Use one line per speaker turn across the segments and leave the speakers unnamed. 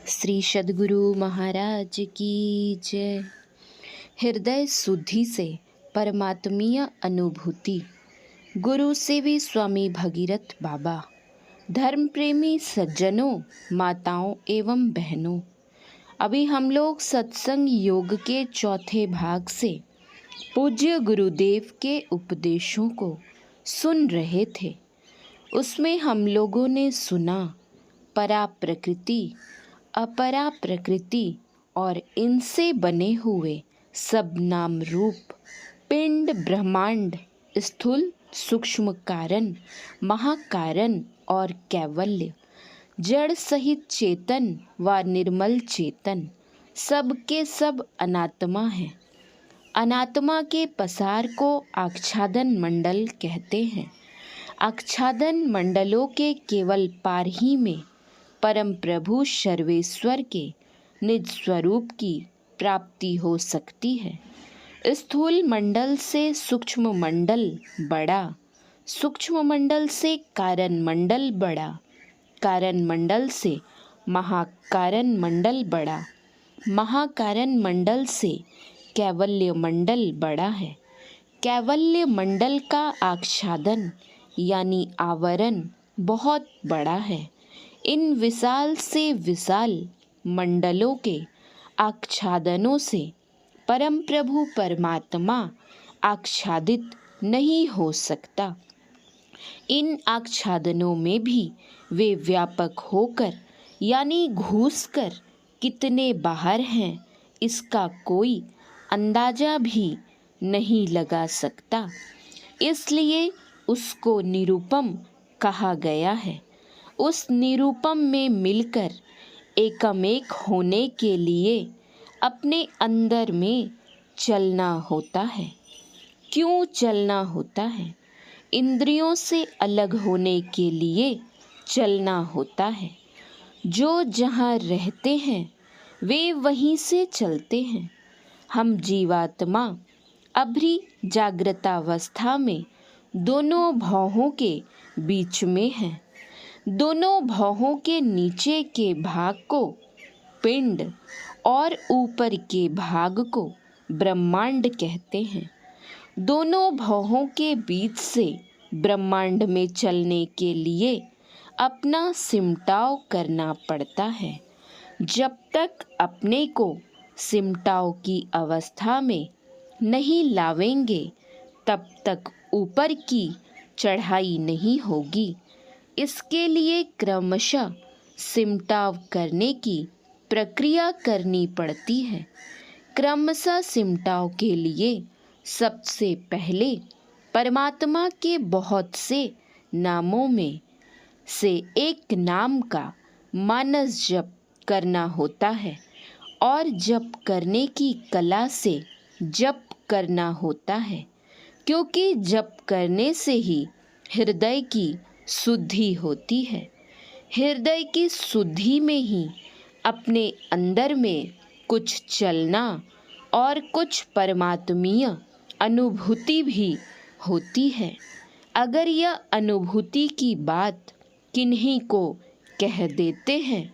श्री सद्गुरु महाराज की जय। हृदय शुद्धि से परमात्मीय अनुभूति। गुरु सेवी स्वामी भगीरथ बाबा। धर्म प्रेमी सज्जनों, माताओं एवं बहनों, अभी हम लोग सत्संग योग के चौथे भाग से पूज्य गुरुदेव के उपदेशों को सुन रहे थे। उसमें हम लोगों ने सुना परा प्रकृति, अपरा प्रकृति और इनसे बने हुए सब नाम रूप, पिंड, ब्रह्मांड, स्थूल सूक्ष्म कारण, महाकारण और कैवल्य, जड़ सहित चेतन व निर्मल चेतन, सब के सब अनात्मा है। अनात्मा के पसार को आच्छादन मंडल कहते हैं। आच्छादन मंडलों के केवल पार ही में परम प्रभु सर्वेश्वर के निज स्वरूप की प्राप्ति हो सकती है। स्थूल मंडल से सूक्ष्म मंडल बड़ा, सूक्ष्म मंडल से कारण मंडल बड़ा, कारण मंडल से महाकारण मंडल बड़ा, महाकारण मंडल से कैवल्य मंडल बड़ा है। कैवल्य मंडल का आच्छादन यानी आवरण बहुत बड़ा है। इन विशाल से विशाल मंडलों के आच्छादनों से परम प्रभु परमात्मा आच्छादित नहीं हो सकता। इन आच्छादनों में भी वे व्यापक होकर यानी घुसकर कितने बाहर हैं, इसका कोई अंदाजा भी नहीं लगा सकता। इसलिए उसको निरुपम कहा गया है। उस निरूपम में मिलकर एकमेक होने के लिए अपने अंदर में चलना होता है। क्यों चलना होता है? इंद्रियों से अलग होने के लिए चलना होता है। जो जहाँ रहते हैं वे वहीं से चलते हैं। हम जीवात्मा अभी जागृतावस्था में दोनों भौहों के बीच में हैं। दोनों भौहों के नीचे के भाग को पिंड और ऊपर के भाग को ब्रह्मांड कहते हैं। दोनों भौहों के बीच से ब्रह्मांड में चलने के लिए अपना सिमटाव करना पड़ता है। जब तक अपने को सिमटाव की अवस्था में नहीं लावेंगे तब तक ऊपर की चढ़ाई नहीं होगी। इसके लिए क्रमशः सिमटाव करने की प्रक्रिया करनी पड़ती है। क्रमशः सिमटाव के लिए सबसे पहले परमात्मा के बहुत से नामों में से एक नाम का मानस जप करना होता है और जप करने की कला से जप करना होता है, क्योंकि जप करने से ही हृदय की शुद्धि होती है। हृदय की शुद्धि में ही अपने अंदर में कुछ चलना और कुछ परमात्मीय अनुभूति भी होती है। अगर यह अनुभूति की बात किन्हीं को कह देते हैं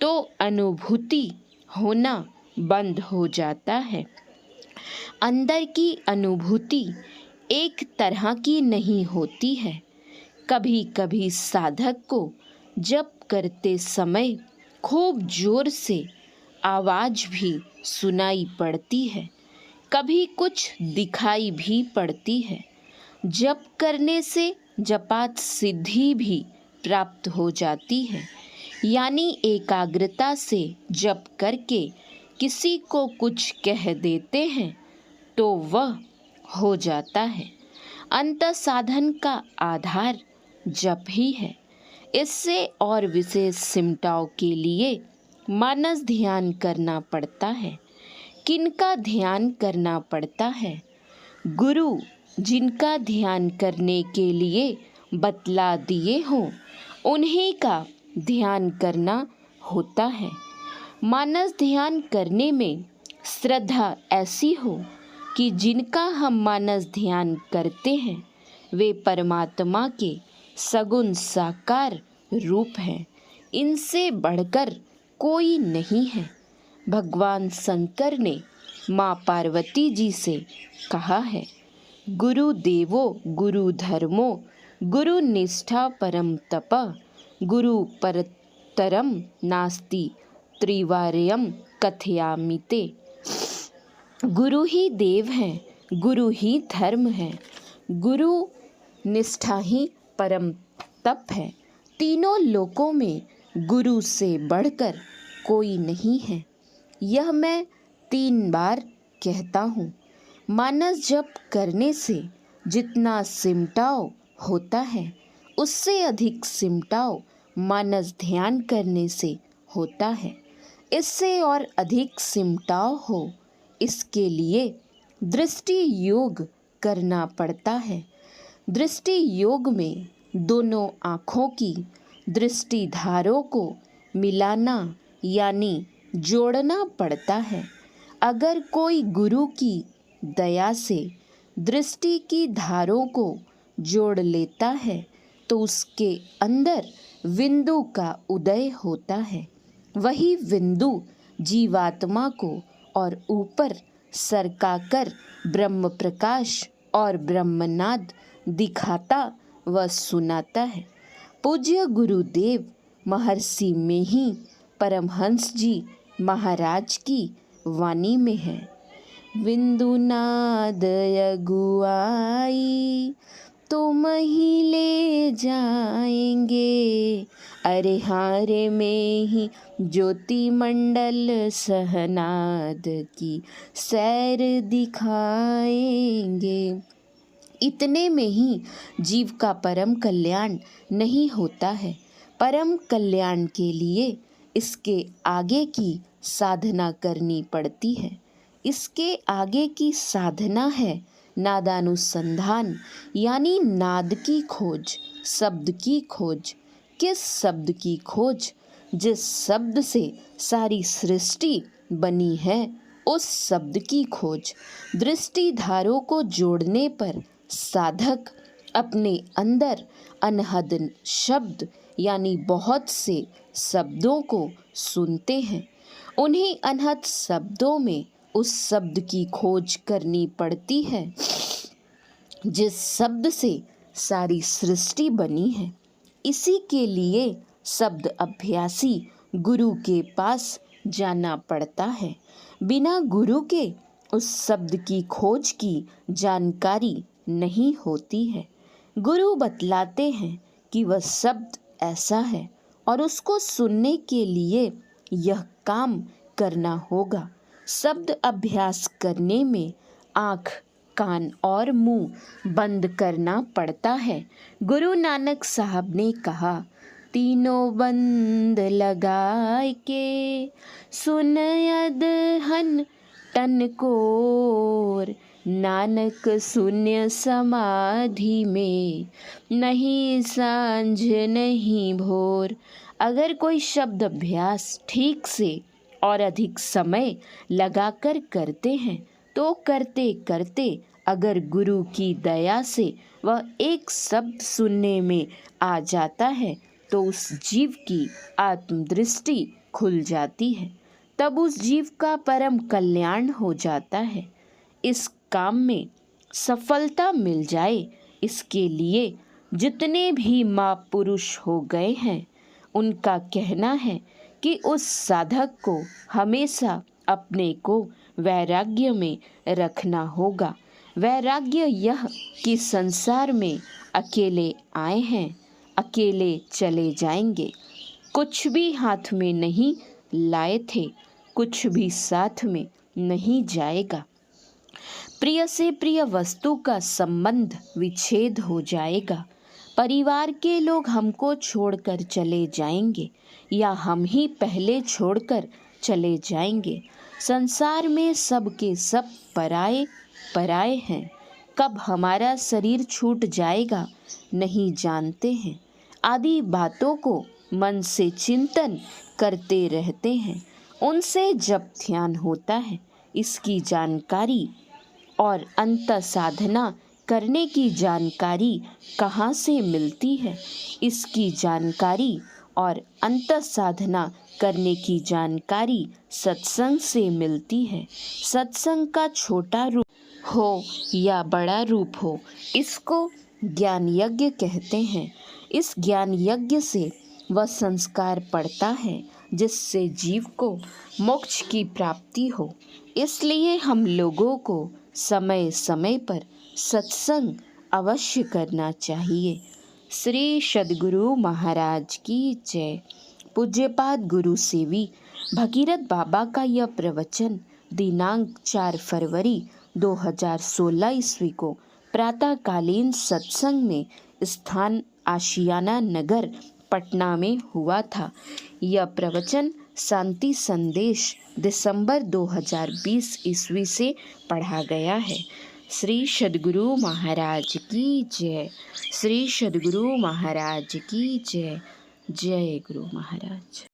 तो अनुभूति होना बंद हो जाता है। अंदर की अनुभूति एक तरह की नहीं होती है। कभी कभी साधक को जप करते समय खूब जोर से आवाज़ भी सुनाई पड़ती है, कभी कुछ दिखाई भी पड़ती है। जप करने से जपात सिद्धि भी प्राप्त हो जाती है, यानी एकाग्रता से जप करके किसी को कुछ कह देते हैं तो वह हो जाता है। अंत साधन का आधार जप ही है। इससे और विशेष सिमटाव के लिए मानस ध्यान करना पड़ता है। किनका ध्यान करना पड़ता है? गुरु जिनका ध्यान करने के लिए बतला दिए हों उन्हीं का ध्यान करना होता है। मानस ध्यान करने में श्रद्धा ऐसी हो कि जिनका हम मानस ध्यान करते हैं वे परमात्मा के सगुण साकार रूप हैं। इनसे बढ़कर कोई नहीं है। भगवान शंकर ने माँ पार्वती जी से कहा है, गुरु देवो गुरु धर्मो गुरु निष्ठा परम तप गुरु परतरम नास्ति त्रिवार्यम कथयामिते। गुरु ही देव है, गुरु ही धर्म है, गुरु निष्ठा ही परम तप है। तीनों लोकों में गुरु से बढ़कर कोई नहीं है। यह मैं 3 बार कहता हूँ। मानस जप करने से जितना सिमटाव होता है, उससे अधिक सिमटाव मानस ध्यान करने से होता है। इससे और अधिक सिमटाव हो, इसके लिए दृष्टि योग करना पड़ता है। दृष्टि योग में दोनों आँखों की दृष्टि धारों को मिलाना यानी जोड़ना पड़ता है। अगर कोई गुरु की दया से दृष्टि की धारों को जोड़ लेता है तो उसके अंदर बिंदु का उदय होता है। वही बिंदु जीवात्मा को और ऊपर सरकाकर ब्रह्म प्रकाश और ब्रह्मनाद दिखाता व सुनाता है। पूज्य गुरुदेव महर्षि में ही परमहंस जी महाराज की वाणी में है, बिंदुनाद अगुआई तुम ही ले जाएंगे, अरे हारे में ही ज्योति मंडल सहनाद की सैर दिखाएंगे। इतने में ही जीव का परम कल्याण नहीं होता है। परम कल्याण के लिए इसके आगे की साधना करनी पड़ती है। इसके आगे की साधना है नादानुसंधान यानी नाद की खोज, शब्द की खोज। किस शब्द की खोज? जिस शब्द से सारी सृष्टि बनी है, उस शब्द की खोज। दृष्टि धारों को जोड़ने पर साधक अपने अंदर अनहद शब्द यानी बहुत से शब्दों को सुनते हैं। उन्हीं अनहद शब्दों में उस शब्द की खोज करनी पड़ती है जिस शब्द से सारी सृष्टि बनी है। इसी के लिए शब्द अभ्यासी गुरु के पास जाना पड़ता है। बिना गुरु के उस शब्द की खोज की जानकारी नहीं होती है। गुरु बतलाते हैं कि वह शब्द ऐसा है और उसको सुनने के लिए यह काम करना होगा। शब्द अभ्यास करने में आँख, कान और मुंह बंद करना पड़ता है। गुरु नानक साहब ने कहा, तीनों बंद लगाए के सुन अदहन तन कोर, नानक शून्य समाधि में नहीं सांझ नहीं भोर। अगर कोई शब्द अभ्यास ठीक से और अधिक समय लगाकर करते हैं तो करते करते अगर गुरु की दया से वह एक शब्द सुनने में आ जाता है तो उस जीव की आत्मदृष्टि खुल जाती है। तब उस जीव का परम कल्याण हो जाता है। इस काम में सफलता मिल जाए, इसके लिए जितने भी महापुरुष हो गए हैं उनका कहना है कि उस साधक को हमेशा अपने को वैराग्य में रखना होगा। वैराग्य यह कि संसार में अकेले आए हैं, अकेले चले जाएंगे। कुछ भी हाथ में नहीं लाए थे, कुछ भी साथ में नहीं जाएगा। प्रिय से प्रिय वस्तु का संबंध विच्छेद हो जाएगा। परिवार के लोग हमको छोड़कर चले जाएंगे या हम ही पहले छोड़कर चले जाएंगे। संसार में सब के सब पराए पराए हैं। कब हमारा शरीर छूट जाएगा नहीं जानते हैं। आदि बातों को मन से चिंतन करते रहते हैं। उनसे जब ध्यान होता है, इसकी जानकारी और अंत साधना करने की जानकारी कहाँ से मिलती है? इसकी जानकारी और अंत साधना करने की जानकारी सत्संग से मिलती है। सत्संग का छोटा रूप हो या बड़ा रूप हो, इसको ज्ञान यज्ञ कहते हैं। इस ज्ञान यज्ञ से वह संस्कार पड़ता है जिससे जीव को मोक्ष की प्राप्ति हो। इसलिए हम लोगों को समय समय पर सत्संग अवश्य करना चाहिए। श्री सद्गुरु महाराज की जय। पूज्यपाद गुरु सेवी भगीरथ बाबा का यह प्रवचन दिनांक 4 फरवरी 2016 ईस्वी को प्रातःकालीन सत्संग में स्थान आशियाना नगर पटना में हुआ था। यह प्रवचन शांति संदेश दिसंबर 2020 ईस्वी से पढ़ा गया है। श्री सद्गुरु महाराज की जय। श्री सद्गुरु महाराज की जय। जय गुरु महाराज।